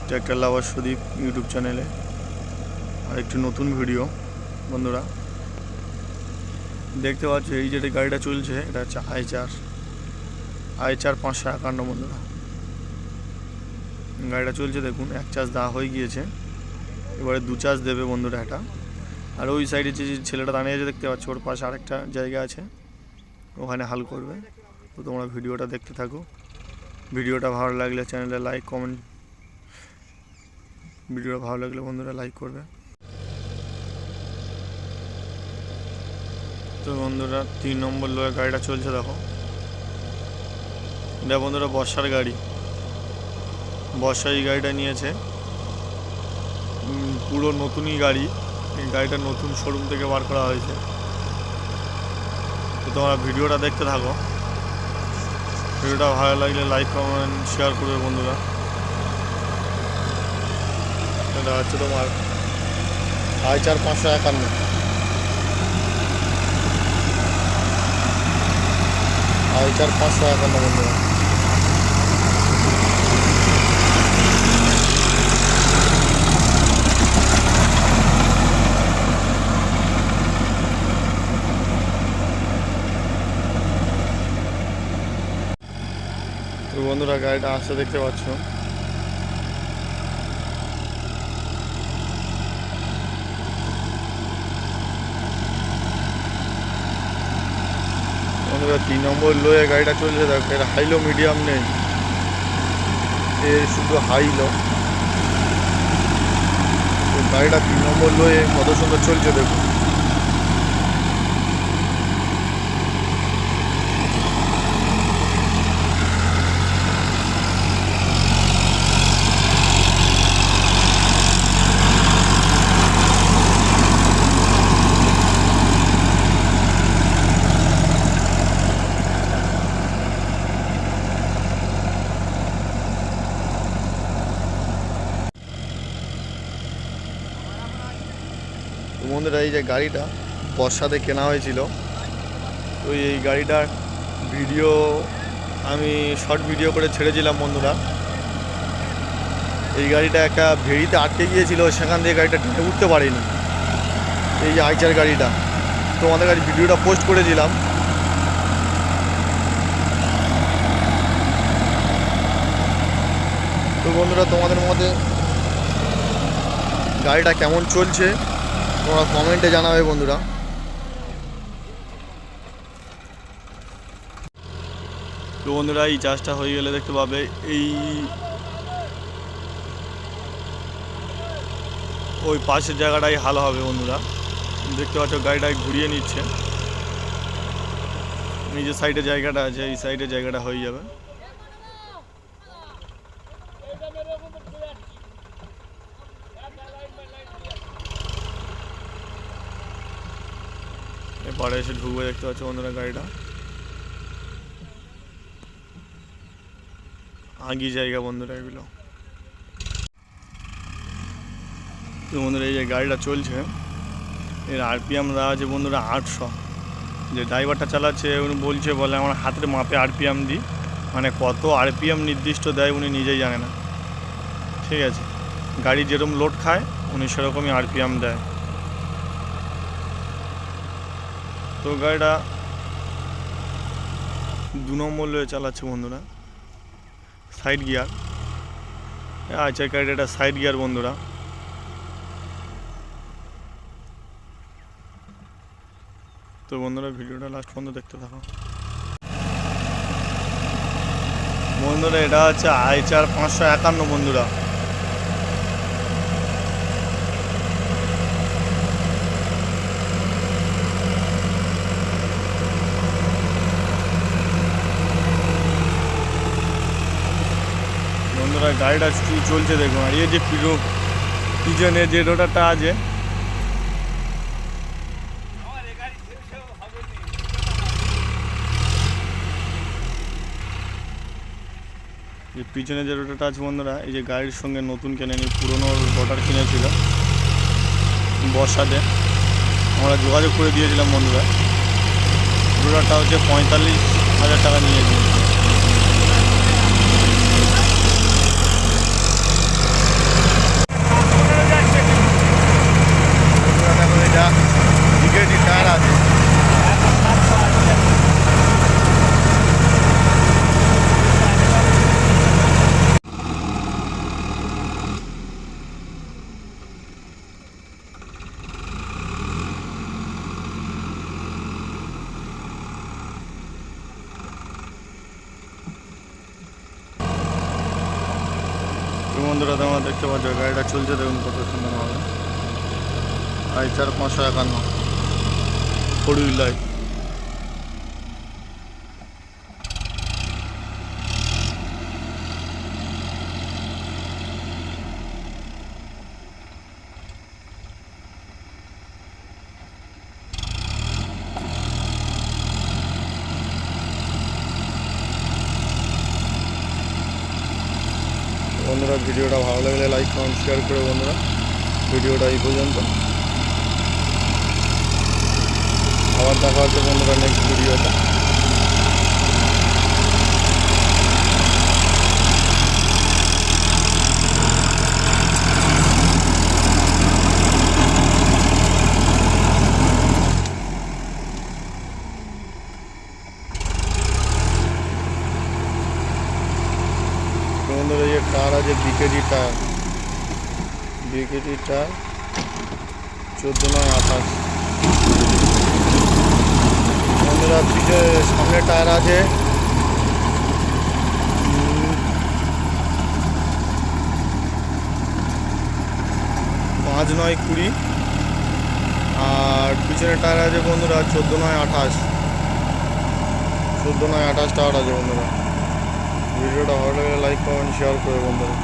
Tractor লাভার Sudip YouTube চ্যানেলে আর একটি নতুন ভিডিও। বন্ধুরা দেখতে পাচ্ছ এই যে গাড়িটা চলছে, এটা হচ্ছে আইচার 551। বন্ধুরা গাড়িটা চলছে, দেখুন এক চার্জ দেওয়া হয়ে গিয়েছে, এবারে 2 চার্জ দেবে বন্ধুরা এটা। আর ওই সাইডে যে ছেলেটা দাঁড়িয়ে আছে দেখতে পাচ্ছ, ওর পাশে আরেকটা জায়গা আছে, ওখানে হাল করবে। তো তোমরা ভিডিওটা দেখতে থাকো। ভিডিওটা ভালো লাগলে চ্যানেলে লাইক কমেন্ট, ভিডিওটা ভালো লাগলে বন্ধুরা লাইক করবে। তো বন্ধুরা 3 নম্বর লোয়ে গাড়িটা চলছে, দেখো এটা বন্ধুরা বর্ষার গাড়ি। বর্ষা এই গাড়িটা নিয়েছে, পুরো নতুনই গাড়ি। এই গাড়িটা নতুন শোরুম থেকে বার করা হয়েছে। তো তোমরা ভিডিওটা দেখতে থাকো। ভিডিওটা ভালো লাগলে লাইক কমেন্ট শেয়ার করবে বন্ধুরা। এটা হচ্ছে তোমার আইচার 551। আইচার 551 বন্ধুরা। তো বন্ধুরা গাড়িটা আসতে দেখতে পাচ্ছ। বন্ধুরা 3 নম্বর লোয়ে গাড়িটা চলছে, দেখো এর হাইলো মিডিয়াম নেই, এর শুধু হাইলো। তো গাড়িটা 3 নম্বর লোয়ে কত সুন্দর চলছে দেখুন। বন্ধুরা এই যে গাড়িটা বর্ষাতে কেনা হয়েছিল, তো এই গাড়িটার ভিডিও আমি শর্ট ভিডিও করে ছেড়েছিলাম বন্ধুরা। এই গাড়িটা একটা ভেড়িতে আটকে গিয়েছিল, সেখান থেকে গাড়িটা টেনে উঠতে পারেনি। এই যে আইচার গাড়িটা তোমাদের কাছে ভিডিওটা পোস্ট করেছিলাম। তো বন্ধুরা তোমাদের মধ্যে গাড়িটা কেমন চলছে তোমরা কমেন্টে জানাবে বন্ধুরা। তো বন্ধুরা এই চার্জটা হয়ে গেলে দেখতে পাবে এই ওই পাশের জায়গাটাই হাল হবে বন্ধুরা। দেখতে পাচ্ছ গাড়িটাই ঘুরিয়ে নিচ্ছে, এই যে সাইডে জায়গাটা আছে এই সাইডে জায়গাটা হয়ে যাবে। এরপরে এসে ঢুকবে, দেখতে পাচ্ছ বন্ধুরা গাড়িটা আগি জায়গা বন্ধুরা এগুলো। তো বন্ধুরা এই যে গাড়িটা চলছে, এর আরপিএম দেওয়া আছে বন্ধুরা 800। যে ড্রাইভারটা চালাচ্ছে উনি বলছে, বলে আমার হাতের মাপে আরপিএম দিই, মানে কত আরপিএম নির্দিষ্ট দেয় উনি নিজেই জানে না। ঠিক আছে, গাড়ি যেরকম লোড খায় উনি সেরকমই আরপিএম দেয়। তো গাড়িটা 2 নম্বর লোয়ে চালাচ্ছে বন্ধুরা, সাইড গিয়ার। আচ্ছা গাড়িটা এটা সাইড গিয়ার বন্ধুরা। তো বন্ধুরা ভিডিওটা লাস্ট পর্যন্ত দেখতে থাকো। বন্ধুরা এটা হচ্ছে আইচার 551 বন্ধুরা। বন্ধুরা গাড়িটা চলছে দেখুন। আর এই যে পিছনে যে রোডারটা আছে, যে পিছনে যে রোডারটা আছে বন্ধুরা, এই যে গাড়ির সঙ্গে নতুন কেনেনি, পুরনো রোডার কিনেছিল বর্ষাতে, আমরা যোগাযোগ করে দিয়েছিলাম বন্ধুরা। রোডারটা হচ্ছে 45,000 টাকা নিয়েছে। তো বন্ধুরা তোমরা দেখতে পাচ্ছ গাড়িটা চলছে, দেখুন কত সুন্দরভাবে। 4551 ফোর হুইলার। বন্ধুরা ভিডিওটা ভালো লাগলে লাইক কমেন্ট শেয়ার করে বন্ধুরা ভিডিওটা এই পর্যন্ত। আবার দেখা হচ্ছে বন্ধুরা নেক্সট ভিডিওতে। বন্ধুরা ये টায়ার আছে বিকেডি টায়ার, বিকেডি টায়ার 14/28। বন্ধুরা পিছনে সামনে টায়ার আছে 5/9/20 আর পিছনে টায়ার আছে বন্ধুরা 14/28। 14/28 টায়ার আছে বন্ধুরা। ভিডিওটা ভালো লাগলে লাইক কমেন্ট শেয়ার করে বন্ধুরা।